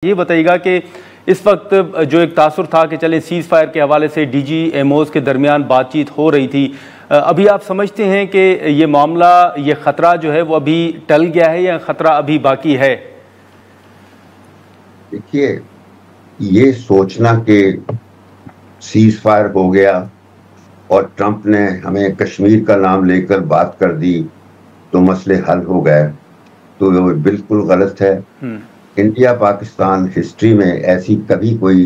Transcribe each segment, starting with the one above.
ये बताइएगा कि इस वक्त जो एक तासुर था कि चले सीज़ फायर के हवाले से DGMOs के दरमियान बातचीत हो रही थी, अभी आप समझते हैं कि ये मामला, ये ख़तरा जो है वो अभी टल गया है या ख़तरा अभी बाकी है? देखिए, ये सोचना कि सीज़ फायर हो गया और ट्रंप ने हमें कश्मीर का नाम लेकर बात कर दी तो मसले हल हो गए, तो वो बिल्कुल गलत है। इंडिया पाकिस्तान हिस्ट्री में ऐसी कभी कोई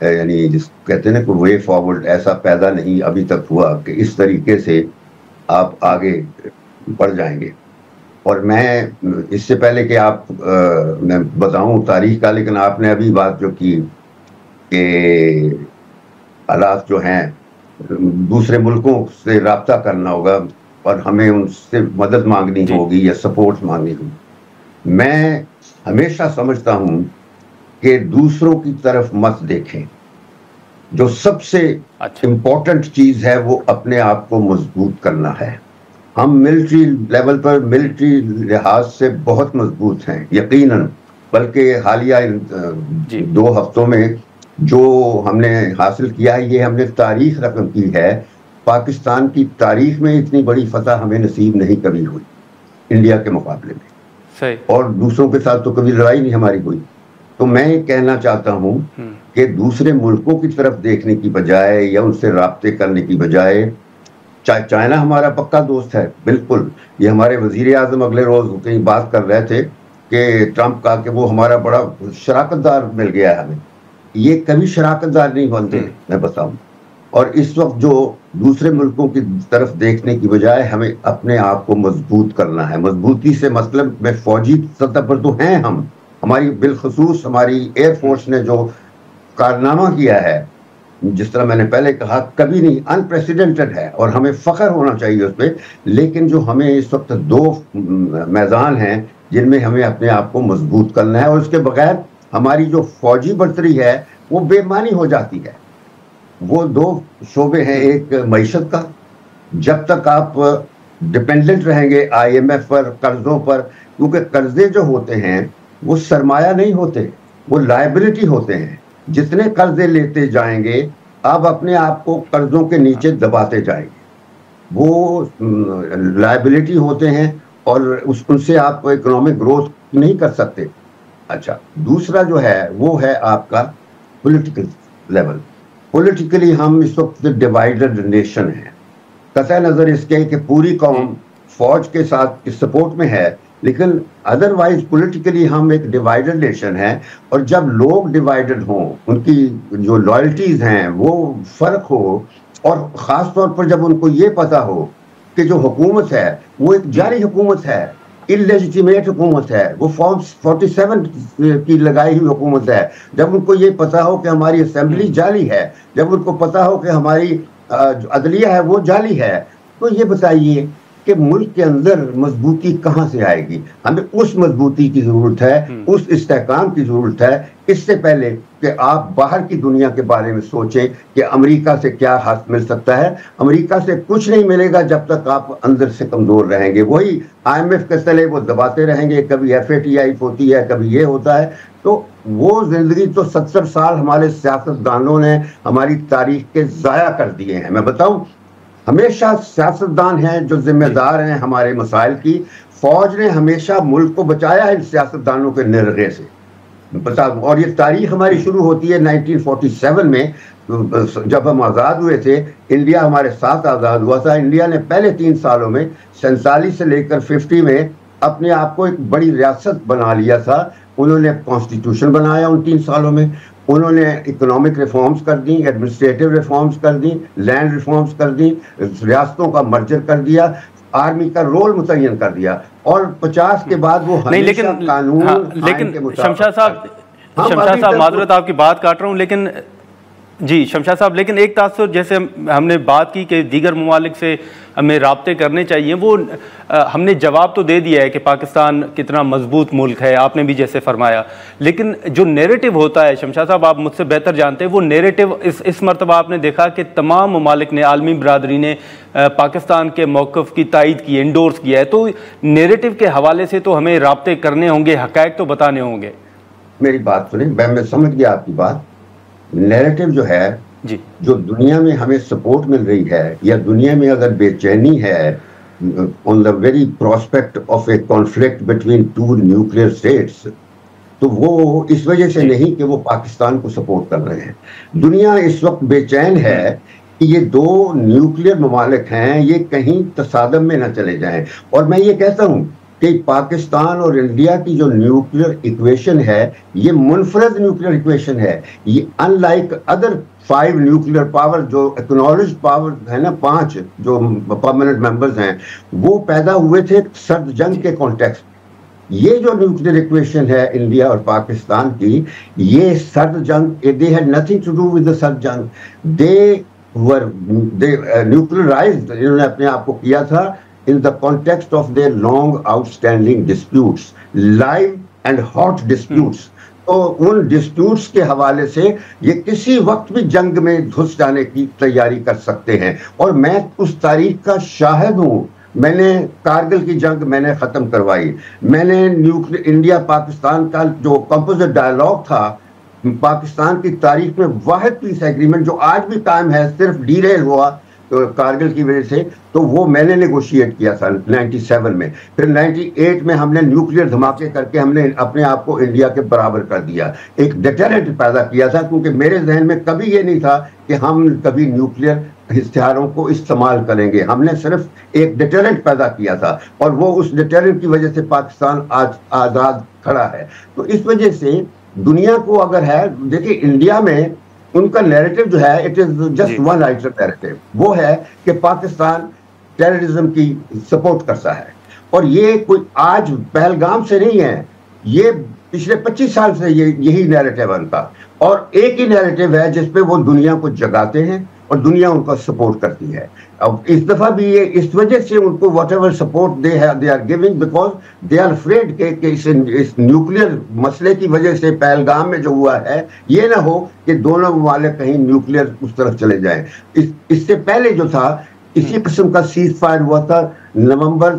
यानी जिस कहते हैं ना कोई वे फॉरवर्ड ऐसा पैदा नहीं अभी तक हुआ कि इस तरीके से आप आगे बढ़ जाएंगे। और मैं इससे पहले कि मैं बताऊं तारीख का, लेकिन आपने अभी बात जो की कि हालात जो हैं दूसरे मुल्कों से राब्ता करना होगा और हमें उनसे मदद मांगनी होगी या सपोर्ट मांगनी होगी। मैं हमेशा समझता हूं कि दूसरों की तरफ मत देखें। जो सबसे इम्पोर्टेंट चीज है वो अपने आप को मजबूत करना है। हम मिलिट्री लेवल पर मिलिट्री लिहाज से बहुत मजबूत हैं यकीनन, बल्कि हालिया 2 हफ्तों में जो हमने हासिल किया है ये हमने तारीख रकम की है। पाकिस्तान की तारीख में इतनी बड़ी फतह हमें नसीब नहीं कभी हुई इंडिया के मुकाबले में, और दूसरों के साथ तो कभी लड़ाई नहीं हमारी हुई। तो मैं ये कहना चाहता हूं कि दूसरे मुल्कों की तरफ देखने की बजाय या उनसे राब्ते करने की बजाय, चाइना हमारा पक्का दोस्त है बिल्कुल। ये हमारे वजीर आजम अगले रोज कहीं बात कर रहे थे कि ट्रंप का कि वो हमारा बड़ा शराकतदार मिल गया है हमें। ये कभी शराकतदार नहीं बनते, मैं बताऊं। और इस वक्त जो दूसरे मुल्कों की तरफ देखने की बजाय हमें अपने आप को मजबूत करना है। मजबूती से मतलब में फौजी सतह पर तो हैं हम, हमारी बिलखसूस हमारी एयरफोर्स ने जो कारनामा किया है, जिस तरह मैंने पहले कहा, कभी नहीं, अनप्रेसिडेंटेड है और हमें फख्र होना चाहिए उस पर। लेकिन जो हमें इस वक्त 2 मैदान हैं जिनमें हमें अपने आप को मजबूत करना है, और उसके बगैर हमारी जो फौजी बर्तरी है वो बेमानी हो जाती है। वो 2 शोबे हैं, एक मईशत का, जब तक आप डिपेंडेंट रहेंगे IMF पर, कर्जों पर, क्योंकि कर्जे जो होते हैं वो सरमाया नहीं होते, वो लायबिलिटी होते हैं। जितने कर्जे लेते जाएंगे आप अपने आप को कर्जों के नीचे दबाते जाएंगे, वो लायबिलिटी होते हैं और उनसे आप इकोनॉमिक ग्रोथ नहीं कर सकते। अच्छा, दूसरा जो है वो है आपका पॉलिटिकल लेवल। पॉलिटिकली हम इस वक्त डिवाइडेड नेशन है, कतई नजर इसके कि पूरी कौम फौज के साथ सपोर्ट में है, लेकिन अदरवाइज पॉलिटिकली हम एक डिवाइडेड नेशन है। और जब लोग डिवाइडेड हों, उनकी जो लॉयल्टीज हैं वो फर्क हो, और ख़ास तौर पर जब उनको ये पता हो कि जो हुकूमत है वो एक जारी हुकूमत है, इलेजिटिमेट हुकूमत है, वो फॉर्म 47 की लगाई हुई हुकूमत है, जब उनको ये पता हो कि हमारी असेंबली जाली है, जब उनको पता हो कि हमारी अदलिया है वो जाली है, तो ये बताइए कि मुल्क के अंदर मजबूती कहाँ से आएगी? हमें उस मजबूती की जरूरत है, उस इस्तेहकाम की जरूरत है, इससे पहले कि आप बाहर की दुनिया के बारे में सोचें कि अमेरिका से क्या हाथ मिल सकता है। अमेरिका से कुछ नहीं मिलेगा जब तक आप अंदर से कमजोर रहेंगे। वही IMF के तले वो दबाते रहेंगे, कभी FATF होती है, कभी ये होता है। तो वो जिंदगी तो 70 साल हमारे सियासतदानों ने हमारी तारीख के जाया कर दिए हैं। मैं बताऊं, हमेशा सियासतदान हैं जो जिम्मेदार हैं हमारे मसाइल की। फौज ने हमेशा मुल्क को बचाया है इन सियासतदानों के निर्गे से, बता। और ये तारीख हमारी शुरू होती है 1947 में, जब हम आज़ाद हुए थे। इंडिया हमारे साथ आज़ाद हुआ था। इंडिया ने पहले 3 सालों में 47 से लेकर 50 में अपने आप को एक बड़ी रियासत बना लिया था। उन्होंने कॉन्स्टिट्यूशन बनाया उन 3 सालों में, उन्होंने इकोनॉमिक रिफॉर्म्स कर दी, एडमिनिस्ट्रेटिव रिफॉर्म्स कर दी, लैंड रिफॉर्म्स कर दी, रियासतों का मर्जर कर दिया, आर्मी का रोल मुतय्यन कर दिया, और 50 के बाद वो हमेशा कानून लेकिन शमशाद साहब माजरत आपकी बात काट रहा हूँ, लेकिन जी शमशाद साहब, लेकिन एक तासुर जैसे हमने बात की कि दीगर ममालिक से हमें राब्ते करने चाहिए, वो हमने जवाब तो दे दिया है कि पाकिस्तान कितना मजबूत मुल्क है, आपने भी जैसे फरमाया। लेकिन जो नेरेटिव होता है, शमशाद साहब आप मुझसे बेहतर जानते हैं, वो नेरेटिव इस मरतबा आपने देखा कि तमाम ममालिक ने, आलमी बरादरी ने पाकिस्तान के मौक़िफ़ की तायद की, इंडोर्स किया है। तो नेरेटिव के हवाले से तो हमें राब्ते करने होंगे, हक़ाइक़ तो बताने होंगे। मेरी बात सुने, मैं समझ गया आपकी बात। नैरेटिव जो है जी, जो दुनिया में हमें सपोर्ट मिल रही है, या दुनिया में अगर बेचैनी है on the very prospect of A conflict between two nuclear states, तो वो इस वजह से नहीं कि वो पाकिस्तान को सपोर्ट कर रहे हैं। दुनिया इस वक्त बेचैन है कि ये दो न्यूक्लियर ममालिक हैं, ये कहीं तसादम में ना चले जाएं। और मैं ये कहता हूं कि पाकिस्तान और इंडिया की जो न्यूक्लियर इक्वेशन है, ये मुनफरद न्यूक्लियर इक्वेशन है। ये अनलाइक अदर 5 न्यूक्लियर पावर जो एक्नॉलेज पावर है ना, 5 जो परमानेंट मेंबर्स हैं, वो पैदा हुए थे सर्द जंग के कॉन्टेक्स्ट। ये जो न्यूक्लियर इक्वेशन है इंडिया और पाकिस्तान की, ये सर्द जंग, they had nothing to do with the सर्द जंग। दे न्यूक्लियराइज्ड, इन्होंने अपने आप को किया था in the context of their long outstanding disputes, live and hot disputes। तो उन डिस्प्यूट्स के हवाले से ये किसी वक्त भी जंग में घुस जाने की तैयारी कर सकते हैं। और मैं उस तारीख का शाहिद हूं। मैंने कारगिल की जंग मैंने खत्म करवाई। मैंने न्यूक्लियर इंडिया पाकिस्तान का जो कंपोजिट डायलॉग था पाकिस्तान की तारीख में, वाहिद पीस एग्रीमेंट जो आज भी कायम है, सिर्फ डीरेल हुआ तो कारगिल की वजह से, तो वो मैंने नेगोशिएट किया था 97 में। फिर 98 में हमने न्यूक्लियर धमाके करके हमने अपने आप को इंडिया के बराबर कर दिया, एक डिटरेंट पैदा किया था। क्योंकि मेरे जहन में कभी ये नहीं था कि हम कभी न्यूक्लियर हथियारों को इस्तेमाल करेंगे। हमने सिर्फ एक डिटरेंट पैदा किया था, और वो उस डिटरेंट की वजह से पाकिस्तान आज आज़ाद खड़ा है। तो इस वजह से दुनिया को अगर है, देखिए इंडिया में उनका नैरेटिव जो है, it is just one item narrative, वो है कि पाकिस्तान टेररिज्म की सपोर्ट करता है। और ये कोई आज पहलगाम से नहीं है, ये पिछले 25 साल से यही नैरेटिव उनका। और एक ही नैरेटिव है जिसपे वो दुनिया को जगाते हैं और दुनिया उनका सपोर्ट करती है। अब इस दफा भी ये इस वजह से उनको whatever support they are giving, because they are afraid कि इस न्यूक्लियर मसले की वजह से पहलगाम में जो हुआ है, ये ना हो कि दोनों वाले कहीं न्यूक्लियर उस तरफ चले जाएं। इससे पहले जो था, इसी किस्म का सीज फायर हुआ था नवंबर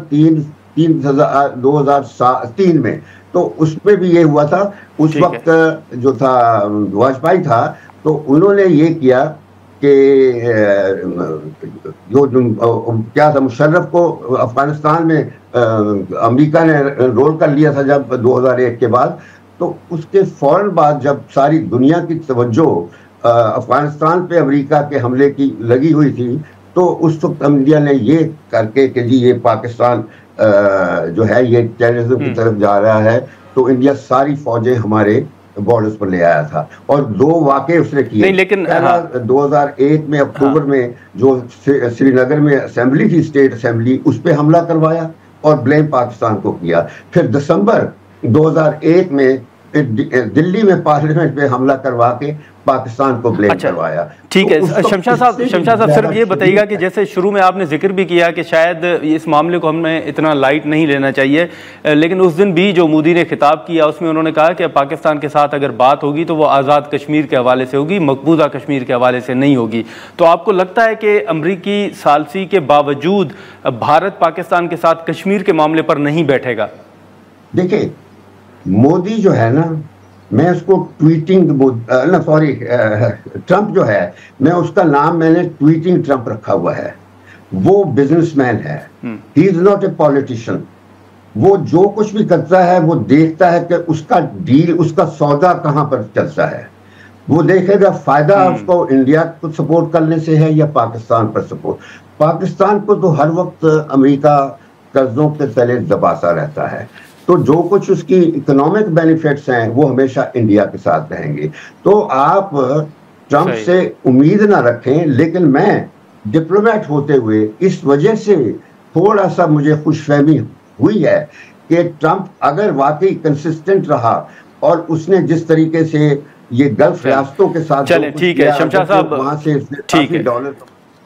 2003 में, तो उसमें भी ये हुआ था। उस वक्त जो था वाजपेयी था, तो उन्होंने ये किया कि जो क्या था, मुशर्रफ को अफगानिस्तान में अमेरिका ने रोल कर लिया था जब 2001 के बाद। तो उसके फौरन बाद जब सारी दुनिया की तवज्जो अफगानिस्तान पे अमेरिका के हमले की लगी हुई थी, तो उस वक्त इंडिया ने ये करके कि जी ये पाकिस्तान जो है ये टेररिज्म की तरफ जा रहा है, तो इंडिया सारी फौजें हमारे बॉर्डर्स पर ले आया था। और 2 वाक़े उसने किए। नहीं, लेकिन 2001 में अक्टूबर में जो श्रीनगर में असेंबली थी, स्टेट असेंबली, उस पर हमला करवाया और ब्लेम पाकिस्तान को किया। फिर दिसंबर 2001 में दिल्ली में पार्लियामेंट पे हमला करवा के पाकिस्तान को ब्लेम करवाया। ठीक है शमशाद साहब, सिर्फ ये बताइएगा कि जैसे शुरू में आपने जिक्र भी किया कि शायद इस मामले को हमें इतना लाइट नहीं लेना चाहिए, लेकिन उस दिन भी जो मोदी ने खिताब किया उसमें उन्होंने कहा कि पाकिस्तान के साथ अगर बात होगी तो वो आज़ाद कश्मीर के हवाले से होगी, मकबूजा कश्मीर के हवाले से नहीं होगी। तो आपको लगता है कि अमरीकी सालसी के बावजूद भारत पाकिस्तान के साथ कश्मीर के मामले पर नहीं बैठेगा? देखिए, मोदी जो है ना, मैं उसको ट्रंप जो है, मैं उसका नाम मैंने ट्वीटिंग ट्रंप रखा हुआ है। वो बिजनेसमैन है, he is not a politician. वो जो कुछ भी करता है वो देखता है कि उसका डील, उसका सौदा कहां पर चलता है। वो देखेगा फायदा उसको इंडिया को सपोर्ट करने से है या पाकिस्तान पर सपोर्ट। पाकिस्तान को तो हर वक्त अमेरिका कर्जों के तले दबाता रहता है, तो जो कुछ उसकी इकोनॉमिक बेनिफिट्स हैं वो हमेशा इंडिया के साथ रहेंगे। तो आप ट्रंप से उम्मीद ना रखें, लेकिन मैं डिप्लोमेट होते हुए इस वजह से थोड़ा सा मुझे खुशफहमी हुई है कि ट्रंप अगर वाकई कंसिस्टेंट रहा और उसने जिस तरीके से ये गल्फ रियासतों के साथ, चलें ठीक है शमशाद साहब, वहां से ठीक है $80